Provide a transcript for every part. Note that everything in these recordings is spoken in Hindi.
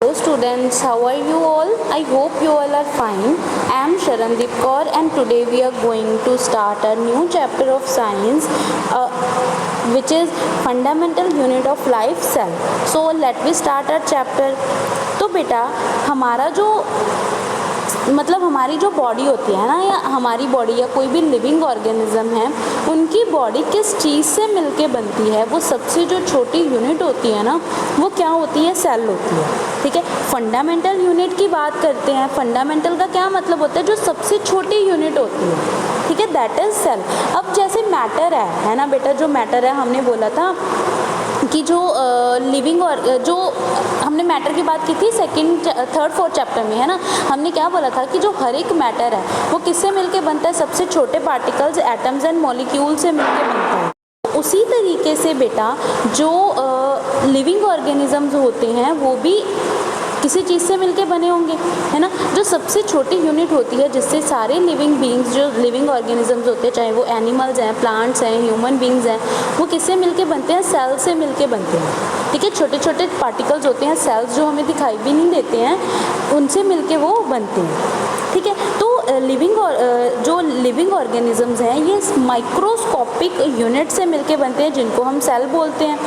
Hello students, how are you all? I hope you all are fine. I am Sharandeep Kaur and today we are going to start a new chapter of science which is fundamental unit of life, cell. So let me start our chapter. तो बेटा हमारा जो हमारी जो बॉडी होती है ना, या हमारी बॉडी या कोई भी लिविंग ऑर्गेनिज्म है, उनकी बॉडी किस चीज़ से मिलके बनती है? वो सबसे जो छोटी यूनिट होती है ना, वो क्या होती है? सेल होती है। ठीक है, फंडामेंटल यूनिट की बात करते हैं। फंडामेंटल का क्या मतलब होता है? जो सबसे छोटी यूनिट होती है, ठीक है, दैट इज सेल। अब जैसे मैटर है ना बेटा, जो मैटर है, हमने बोला था कि जो लिविंग और जो हमने मैटर की बात की थी सेकंड थर्ड फोर्थ चैप्टर में, है ना। हमने क्या बोला था कि जो हर एक मैटर है वो किससे मिलके बनता है? सबसे छोटे पार्टिकल्स, एटम्स एंड मॉलिक्यूल से मिलके बनता है। उसी तरीके से बेटा जो लिविंग ऑर्गेनिजम्स होते हैं वो भी किसी चीज़ से मिलके बने होंगे, है ना। जो सबसे छोटी यूनिट होती है जिससे सारे लिविंग बींग्स, जो लिविंग ऑर्गेनिजम्स होते हैं, चाहे वो एनिमल्स हैं, प्लांट्स हैं, ह्यूमन बींग्स हैं, वो किससे मिलके बनते हैं? सेल से मिलके बनते हैं। ठीक है, छोटे छोटे पार्टिकल्स होते हैं, सेल्स जो हमें दिखाई भी नहीं देते हैं, उनसे मिलके वो बनते हैं। ठीक है, तो जो लिविंग ऑर्गेनिजम्स हैं ये माइक्रोस्कोपिक यूनिट से मिलके बनते हैं, जिनको हम सेल बोलते हैं।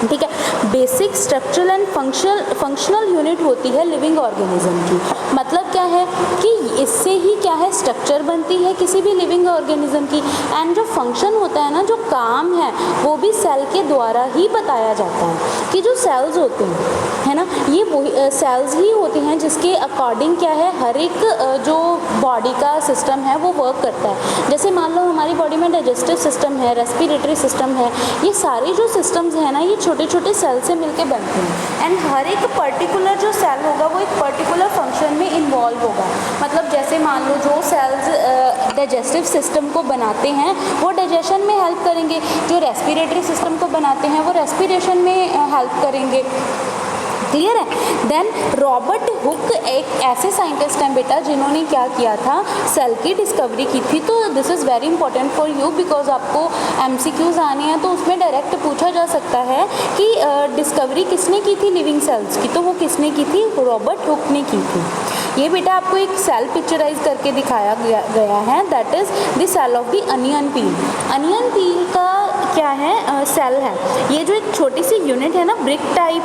ठीक है, basic structural and functional unit होती है लिविंग ऑर्गेनिज्म की। मतलब क्या है कि इससे ही क्या है, स्ट्रक्चर बनती है किसी भी लिविंग ऑर्गेनिज्म की, एंड जो फंक्शन होता है ना, जो काम है, वो भी सेल के द्वारा ही बताया जाता है। कि जो सेल्स होते हैं, है ना, ये वही सेल्स ही होते हैं जिसके अकॉर्डिंग क्या है, हर एक जो बॉडी का सिस्टम है वो वर्क करता है। जैसे मान लो हमारी बॉडी में डाइजेस्टिव सिस्टम है, रेस्पिरेटरी सिस्टम है, ये सारे जो सिस्टम्स हैं ना, ये छोटे छोटे सेल से मिलके बनते हैं। एंड हर एक पर्टिकुलर जो सेल होगा वो एक पर्टिकुलर फंक्शन में इन्वॉल्व होगा। मतलब जैसे मान लो जो सेल्स डाइजेस्टिव सिस्टम को बनाते हैं वो डाइजेशन में हेल्प करेंगे, जो रेस्पिरेटरी सिस्टम को बनाते हैं वो रेस्पिरेशन में हेल्प करेंगे। क्लियर है। देन रॉबर्ट हुक एक ऐसे साइंटिस्ट हैं बेटा जिन्होंने क्या किया था, सेल की डिस्कवरी की थी। तो this is very important for you, because आपको MCQs आने हैं तो उसमें डायरेक्ट पूछा जा सकता है कि डिस्कवरी किसने की थी लिविंग सेल्स की? तो वो किसने की थी? रॉबर्ट हुक ने की थी। ये बेटा आपको एक सेल पिक्चराइज करके दिखाया गया है, that is the cell of the onion peel. Onion peel का क्या है? सेल है। ये जो एक छोटी सी यूनिट है ना, ब्रिक टाइप,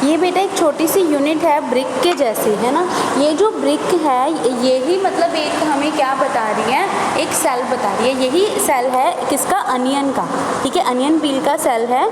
ये बेटा एक छोटी सी यूनिट है ब्रिक के जैसी, है ना। ये जो ब्रिक है यही मतलब एक हमें क्या बता रही है? एक सेल बता रही है। यही सेल है किसका? अनियन का। ठीक है, अनियन पील का सेल है,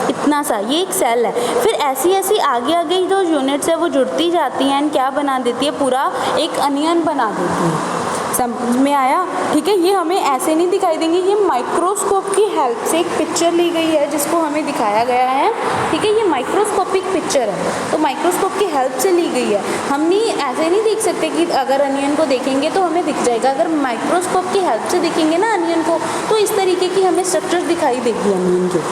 इतना सा, ये एक सेल है। फिर ऐसी ऐसी आगे आगे जो यूनिट्स है वो जुड़ती जाती हैं, क्या बना देती है? पूरा एक अनियन बना देती है। समझ में आया? ठीक है, ये हमें ऐसे नहीं दिखाई देंगे, ये माइक्रोस्कोप की हेल्प से एक पिक्चर ली गई है जिसको हमें दिखाया गया है। ठीक है, ये माइक्रोस्कोपिक पिक्चर है, तो माइक्रोस्कोप की हेल्प से ली गई है। हम नहीं ऐसे नहीं देख सकते कि अगर अनियन को देखेंगे तो हमें दिख जाएगा। अगर माइक्रोस्कोप की हेल्प से देखेंगे ना अनियन को, तो इस तरीके की हमें स्ट्रक्चर दिखाई देगी अनियन की।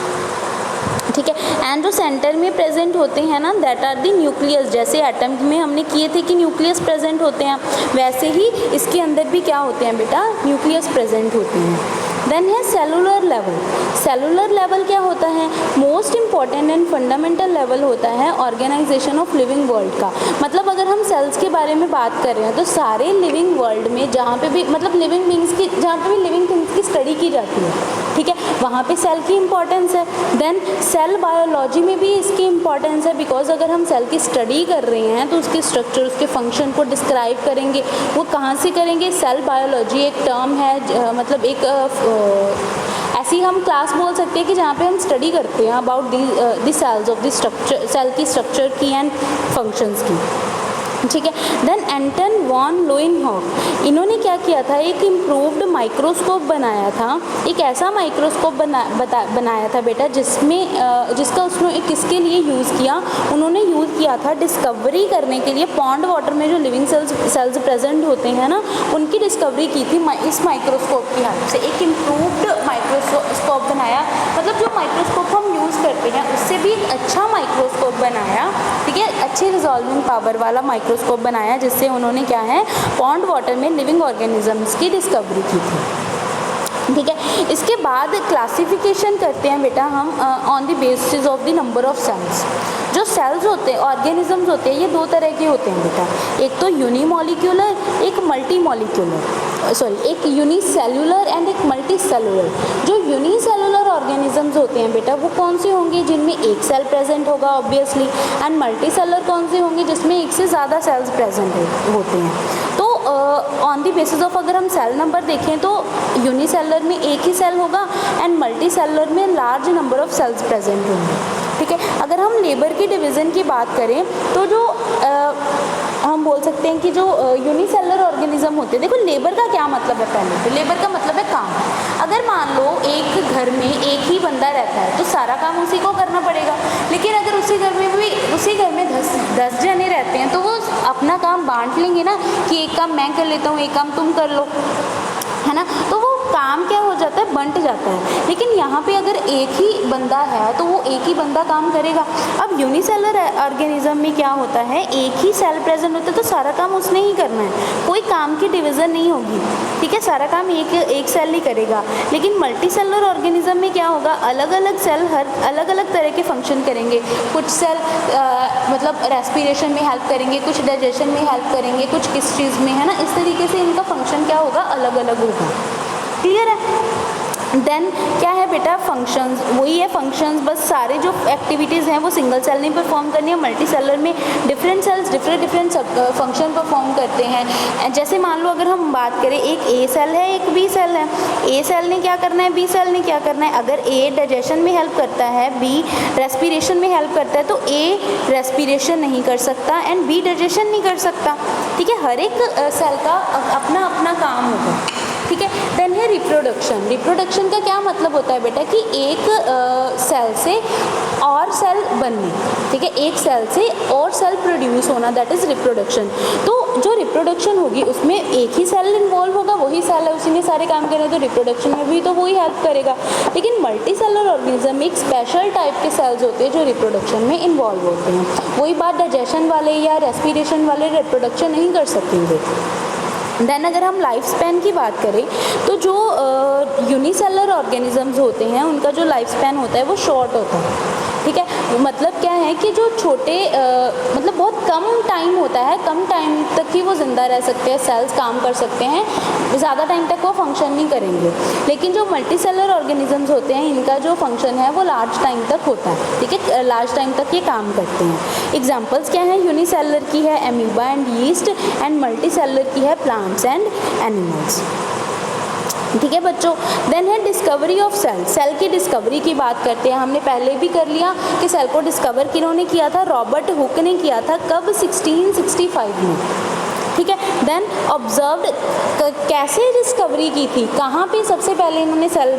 ठीक है, एंड जो सेंटर में प्रेजेंट होते हैं ना, दैट आर दी न्यूक्लियस। जैसे एटम में हमने किए थे कि न्यूक्लियस प्रेजेंट होते हैं, वैसे ही इसके अंदर भी क्या होते हैं बेटा? न्यूक्लियस प्रेजेंट होते हैं। देन है सेलुलर लेवल। सेलुलर लेवल क्या होता है? Most important and fundamental level होता है ऑर्गेनाइजेशन ऑफ लिविंग वर्ल्ड का। मतलब अगर हम सेल्स के बारे में बात कर रहे हैं तो सारे लिविंग वर्ल्ड में जहाँ पे भी मतलब लिविंग बींग्स की, जहाँ पे भी लिविंग थिंग्स की स्टडी की जाती है, ठीक है, वहाँ पे सेल की इंपॉर्टेंस है। देन सेल बायोलॉजी में भी इसकी इंपॉर्टेंस है, बिकॉज अगर हम सेल की स्टडी कर रहे हैं तो उसके स्ट्रक्चर, उसके फंक्शन को डिस्क्राइब करेंगे। वो कहाँ से करेंगे? सेल बायोलॉजी एक टर्म है, मतलब एक ऐसी हम क्लास बोल सकते हैं कि जहाँ पे हम स्टडी करते हैं about the cells of the structure, cell की स्ट्रक्चर की एंड फंक्शंस की। ठीक है, देन एंटन वॉन लोइनहॉफ, इन्होंने क्या किया था? एक इम्प्रूव्ड माइक्रोस्कोप बनाया था। एक ऐसा माइक्रोस्कोप बनाया था बेटा जिसका उसने किसके लिए यूज़ किया? उन्होंने यूज़ किया था डिस्कवरी करने के लिए पॉन्ड वाटर में जो लिविंग सेल्स प्रेजेंट होते हैं ना, उनकी डिस्कवरी की थी इस माइक्रोस्कोप की हेल्प से। एक इम्प्रूव्ड माइक्रोस्कोप बनाया, मतलब जो माइक्रोस्कोप हम यूज़ करते हैं उससे भी एक अच्छा माइक्रोस्कोप बनाया। ठीक है, अच्छे रिजॉल्विंग पावर वाला माइक्रोस्कोप बनाया, जिससे उन्होंने क्या है, पॉन्ड वाटर में लिविंग ऑर्गेनिजम्स की डिस्कवरी की थी। ठीक है। इसके बाद क्लासिफिकेशन करते हैं बेटा हम on the basis of the number of cells. जो सेल्स होते हैं, ऑर्गेनिजम्स होते हैं, ये दो तरह के होते हैं बेटा, एक तो यूनिमॉलिक्यूलर, एक मल्टीमॉलिक्यूलर, एक यूनिसेल्युलर एंड एक मल्टीसेल्युलर। जो यूनिसेल्युलर ऑर्गेनिजम्स होते हैं बेटा वो कौन से होंगे, जिनमें एक सेल प्रेजेंट होगा ऑब्वियसली, एंड मल्टीसेलुलर कौन से होंगे, जिसमें एक से ज़्यादा सेल्स प्रेजेंट होते हैं। तो ऑन द बेसिस ऑफ अगर हम सेल नंबर देखें तो यूनिसेलुलर में एक ही सेल होगा एंड मल्टीसेलुलर में large number of cells present होंगे। ठीक है। अगर हम लेबर की डिवीज़न की बात करें तो जो हम बोल सकते हैं कि जो यूनिसेलुलर ऑर्गेनिज्म होते हैं, देखो लेबर का क्या मतलब है, पहले तो लेबर का मतलब है काम। अगर मान लो एक घर में एक ही बंदा रहता है तो सारा काम उसी को करना पड़ेगा, लेकिन अगर उसी घर में 10 जने रहते हैं तो वो अपना काम बांट लेंगे ना, कि एक काम मैं कर लेता हूँ, एक काम तुम कर लो, है ना, तो वो काम क्या हो जाता है, बंट जाता है। लेकिन यहाँ पे अगर एक ही बंदा है तो वो एक ही बंदा काम करेगा। अब यूनिसेलुलर ऑर्गेनिज्म में क्या होता है, एक ही सेल प्रेजेंट होता है तो सारा काम उसने ही करना है, कोई काम की डिवीज़न नहीं होगी। ठीक है, सारा काम एक सेल ही करेगा। लेकिन मल्टीसेलुलर ऑर्गेनिज्म में क्या होगा, अलग अलग सेल हर अलग अलग तरह के फंक्शन करेंगे। कुछ सेल मतलब रेस्पिरेशन में हेल्प करेंगे, कुछ डाइजेशन में हेल्प करेंगे, कुछ किस चीज़ में, है ना, इस तरीके से इनका फंक्शन क्या होगा, अलग अलग होगा। क्लियर है। देन क्या है बेटा, फंक्शंस, वही है फंक्शंस, बस सारे जो एक्टिविटीज़ हैं वो सिंगल सेल नहीं परफॉर्म करनी है, मल्टीसेलुलर में different cells different function perform करते हैं। जैसे मान लो अगर हम बात करें, एक ए सेल है एक बी सेल है, ए सेल ने क्या करना है, बी सेल ने क्या करना है। अगर ए डाइजेशन में हेल्प करता है, बी रेस्पिरेशन में हेल्प करता है, तो ए रेस्पिरेशन नहीं कर सकता एंड बी डाइजेशन नहीं कर सकता। ठीक है, हर एक सेल का अपना अपना काम होगा। ठीक है। देन है रिप्रोडक्शन। रिप्रोडक्शन का क्या मतलब होता है बेटा, कि एक सेल से और सेल बनने, ठीक है, एक सेल से और सेल प्रोड्यूस होना, दैट इज़ रिप्रोडक्शन। तो जो रिप्रोडक्शन होगी उसमें एक ही सेल इन्वॉल्व होगा, वही सेल है, उसी ने सारे काम करने, तो रिप्रोडक्शन में भी तो वही हेल्प करेगा। लेकिन मल्टीसेलुलर ऑर्गेनिज्म में एक स्पेशल टाइप के सेल्स होते हैं जो रिप्रोडक्शन में इन्वॉल्व होते हैं। वही बात, डाइजेशन वाले या रेस्पिरेशन वाले रिप्रोडक्शन नहीं कर सकेंगे। देन अगर हम लाइफ स्पैन की बात करें तो जो यूनिसेलुलर ऑर्गेनिजम्स होते हैं उनका जो लाइफ स्पैन होता है वो शॉर्ट होता है। ठीक है, मतलब क्या है कि जो छोटे मतलब बहुत कम टाइम होता है, कम टाइम तक ही वो ज़िंदा रह सकते हैं, सेल्स काम कर सकते हैं, ज़्यादा टाइम तक वो फंक्शन नहीं करेंगे। लेकिन जो मल्टीसेलुलर ऑर्गेनिजम्स होते हैं इनका जो फंक्शन है वो लार्ज टाइम तक होता है। ठीक है, लार्ज टाइम तक ये काम करते हैं। एग्जाम्पल्स क्या है, यूनिसेलुलर की है amoeba and yeast, and multicellular की है प्लांट्स एंड एनिमल्स। ठीक है बच्चों। देन है डिस्कवरी ऑफ सेल। सेल की डिस्कवरी की बात करते हैं, हमने पहले भी कर लिया कि सेल को डिस्कवर किन्होंने किया था, रॉबर्ट हुक ने किया था, कब, 1665 में। ठीक है। देन ऑब्जर्व्ड, कैसे डिस्कवरी की थी, कहाँ पे सबसे पहले इन्होंने सेल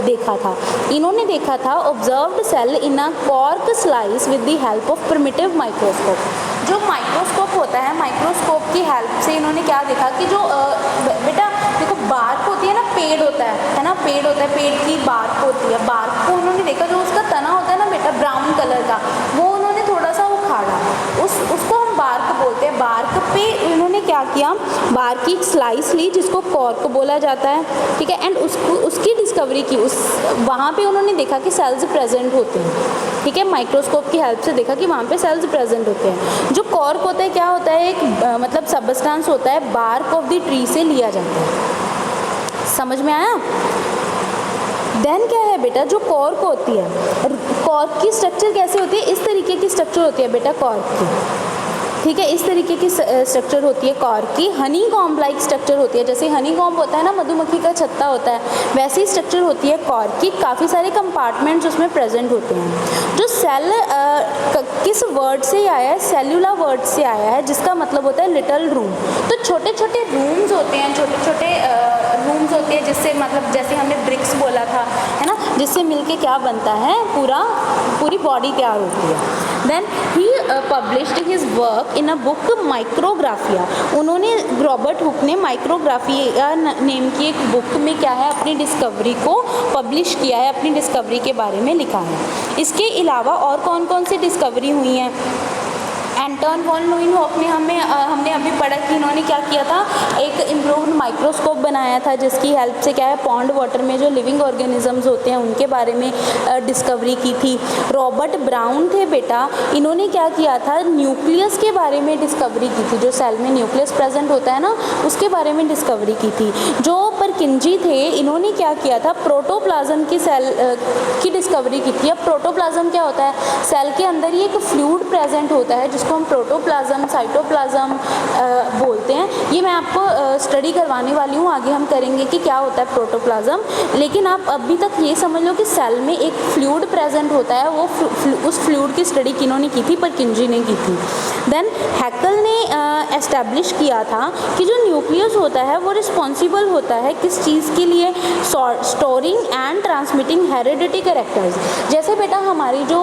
देखा था, इन्होंने देखा था observed cell in a cork slice with the help of primitive microscope. जो माइक्रोस्कोप होता है, माइक्रोस्कोप की हेल्प से इन्होंने क्या देखा कि जो बेटा देखो बार्क होती है ना, पेड़ होता है ना, पेड़ होता है, पेड़ की बार्क होती है, बार्क को उन्होंने देखा, जो उसका तना होता है ना बेटा ब्राउन कलर का, वो उन्होंने थोड़ा सा उखाड़ा, उसको हम बार्क बोलते हैं। बार्क पे उन्होंने क्या किया, बार्क की एक स्लाइस ली जिसको कॉर्क बोला जाता है। ठीक है, एंड उसकी डिस्कवरी की, वहाँ पे उन्होंने देखा कि सेल्स प्रेजेंट होते हैं। ठीक है, माइक्रोस्कोप की हेल्प से देखा कि वहाँ पे सेल्स प्रेजेंट होते हैं। जो कॉर्क होता है क्या होता है, एक मतलब सबस्टेंस होता है, बार्क ऑफ द ट्री से लिया जाता है। समझ में आया। देन क्या है बेटा, जो कॉर्क होती है, कॉर्क की स्ट्रक्चर कैसे होती है, इस तरीके की स्ट्रक्चर होती है बेटा कॉर्क की। ठीक है, इस तरीके की स्ट्रक्चर होती है कॉर्क की। हनी कॉम्ब लाइक स्ट्रक्चर होती है, जैसे हनी कॉम्ब होता है ना, मधुमक्खी का छत्ता होता है, वैसी स्ट्रक्चर होती है कॉर्क की। काफ़ी सारे कंपार्टमेंट्स उसमें प्रेजेंट होते हैं। जो सेल किस वर्ड से आया है, सेल्यूला वर्ड से आया है, जिसका मतलब होता है लिटिल रूम। तो छोटे छोटे रूम्स होते हैं, छोटे छोटे रूम्स होते हैं, जिससे मतलब जैसे हमने ब्रिक्स बोला था, है ना, जिससे मिलके क्या बनता है, पूरी बॉडी तैयार होती है। Then he published his work in a book Micrographia. उन्होंने, रॉबर्ट हुक ने माइक्रोग्राफिया नेम की एक बुक में क्या है, अपनी डिस्कवरी को पब्लिश किया है, अपनी डिस्कवरी के बारे में लिखा है। इसके अलावा और कौन कौन सी डिस्कवरी हुई हैं, एंटोन वॉन ल्यूवेनहॉफ ने हमने अभी पढ़ा कि इन्होंने क्या किया था, एक इम्प्रूव्ड माइक्रोस्कोप बनाया था जिसकी हेल्प से क्या है पॉन्ड वाटर में जो लिविंग ऑर्गेनिजम्स होते हैं उनके बारे में डिस्कवरी की थी। रॉबर्ट ब्राउन थे बेटा, इन्होंने क्या किया था, न्यूक्लियस के बारे में डिस्कवरी की थी, जो सेल में न्यूक्लियस प्रेजेंट होता है ना उसके बारे में डिस्कवरी की थी। जो परकिंजी थे इन्होंने क्या किया था, प्रोटोप्लाज्म की सेल की डिस्कवरी की थी। अब प्रोटोप्लाज्म क्या होता है, सेल के अंदर ही एक फ्लूइड प्रेजेंट होता है जिसको हम प्रोटोप्लाज्म साइटोप्लाज्म बोलते हैं। ये मैं आपको स्टडी करवाने वाली हूँ, आगे हम करेंगे कि क्या होता है प्रोटोप्लाज्म, लेकिन आप अभी तक ये समझ लो कि सेल में एक फ्लूइड प्रेजेंट होता है, वो उस फ्लूइड की स्टडी किन्होंने की थी, परकिंजी ने की थी। देन हैकल ने एस्टैब्लिश किया था कि जो न्यूक्लियस होता है वो रिस्पॉन्सिबल होता है किस चीज़ के लिए, storing and transmitting heredity characters. जैसे बेटा हमारी जो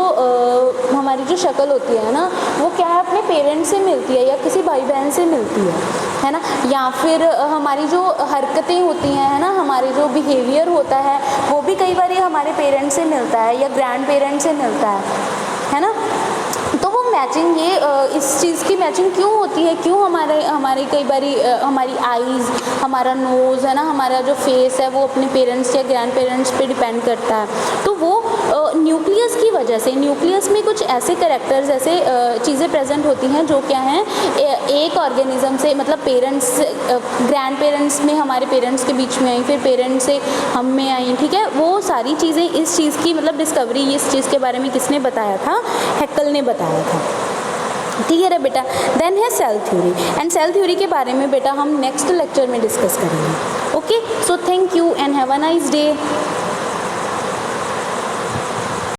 शक्ल होती है ना वो क्या है, अपने पेरेंट्स से मिलती है या किसी भाई बहन से मिलती है ना, या फिर हमारी जो हरकतें होती हैं है ना, हमारे जो बिहेवियर होता है वो भी कई बार हमारे पेरेंट्स से मिलता है या ग्रैंड पेरेंट्स से मिलता है ना। तो वो मैचिंग ये इस चीज़ की मैचिंग क्यों होती है, क्यों हमारे कई बारी हमारी आईज़, हमारा नोज़ है ना, हमारा जो फेस है वो अपने पेरेंट्स या ग्रैंड पेरेंट्स पे डिपेंड करता है। तो वो न्यूक्लियस की वजह से, न्यूक्लियस में कुछ ऐसे कैरेक्टर्स, ऐसे चीज़ें प्रेजेंट होती हैं जो क्या हैं एक ऑर्गेनिज्म से, मतलब पेरेंट्स, ग्रैंड पेरेंट्स में हमारे पेरेंट्स के बीच में आई, फिर पेरेंट्स से हम में आई, ठीक है। वो सारी चीज़ें, इस चीज़ की मतलब डिस्कवरी इस चीज़ के बारे में किसने बताया था, हैकल ने बताया था, ठीक है बेटा। देन है cell theory, and cell theory के बारे में बेटा हम नेक्स्ट लेक्चर में डिस्कस करेंगे। Okay, so thank you and have a nice day.